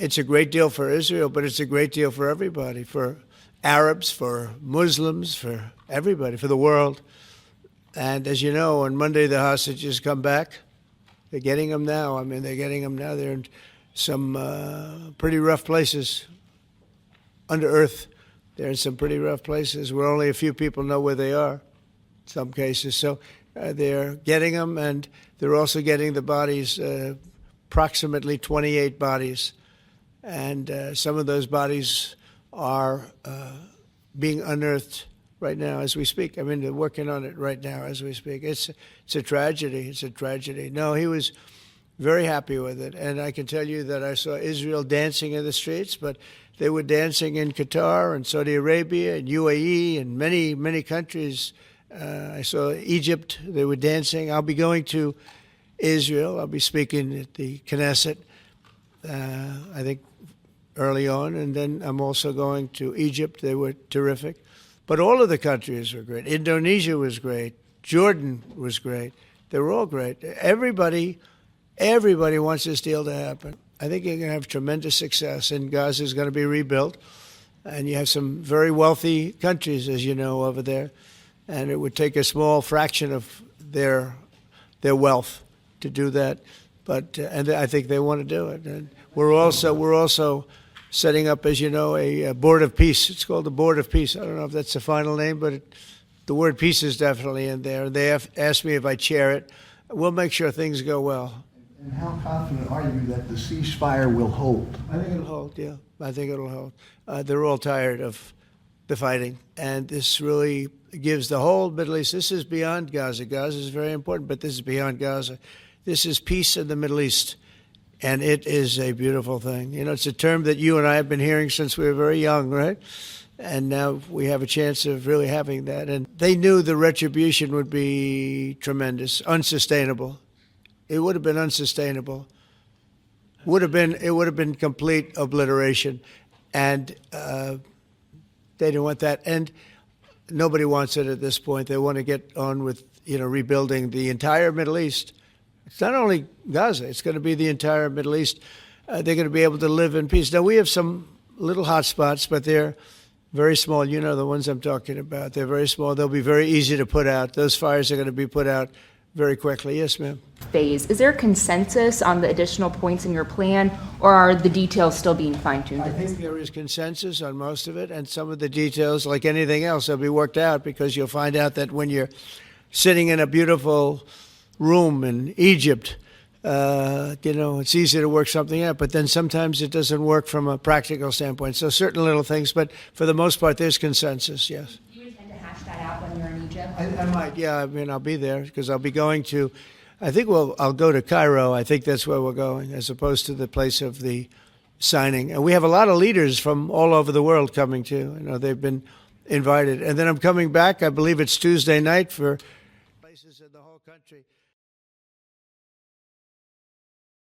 it's a great deal for Israel, but it's a great deal for everybody, for Arabs, for Muslims, for everybody, for the world. And as you know, on Monday, the hostages come back. They're getting them now. I mean, they're getting them now. They're in some pretty rough places under earth. They're in some pretty rough places where only a few people know where they are, in some cases. So they're getting them, and they're also getting the bodies, approximately 28 bodies. And some of those bodies are being unearthed right now as we speak. I mean, they're working on it right now as we speak. It's a tragedy. It's a tragedy. No, he was very happy with it. And I can tell you that I saw Israel dancing in the streets, but they were dancing in Qatar and Saudi Arabia and UAE and many, many countries. I saw Egypt. They were dancing. I'll be going to Israel. I'll be speaking at the Knesset, I think, early on. And then I'm also going to Egypt. They were terrific. But all of the countries were great. Indonesia was great. Jordan was great. They were all great. Everybody wants this deal to happen. I think you're going to have tremendous success, and Gaza is going to be rebuilt. And you have some very wealthy countries, as you know, over there. And it would take a small fraction of their wealth to do that. But and I think they want to do it. And we're also setting up, as you know, a board of peace. It's called the Board of Peace. I don't know if that's the final name, but the word peace is definitely in there. They have asked me if I chair it. We'll make sure things go well. And how confident are you that the ceasefire will hold? I think it'll hold, yeah. I think it'll hold. They're all tired of the fighting, and this really gives the whole Middle East. This is beyond Gaza. Gaza is very important, but this is beyond Gaza. This is peace in the Middle East. And it is a beautiful thing. You know, it's a term that you and I have been hearing since we were very young, right? And now we have a chance of really having that. And they knew the retribution would be tremendous, unsustainable. It would have been unsustainable. It would have been complete obliteration. And they didn't want that. And nobody wants it at this point. They want to get on with, rebuilding the entire Middle East. It's not only Gaza, it's going to be the entire Middle East. They're going to be able to live in peace. Now, we have some little hot spots, but they're very small. You know the ones I'm talking about. They're very small. They'll be very easy to put out. Those fires are going to be put out very quickly. Yes, ma'am. Phase. Is there a consensus on the additional points in your plan, or are the details still being fine-tuned? I think there is consensus on most of it, and some of the details, like anything else, will be worked out, because you'll find out that when you're sitting in a beautiful room in Egypt, it's easy to work something out, but then sometimes it doesn't work from a practical standpoint. So certain little things, but for the most part, there's consensus, yes. Do you intend to hash that out when you're in Egypt? I might, yeah. I mean, I'll be there because I'll be going to, I'll go to Cairo. I think that's where we're going, as opposed to the place of the signing. And we have a lot of leaders from all over the world coming too. They've been invited. And then I'm coming back, I believe it's Tuesday night, for places in the whole country.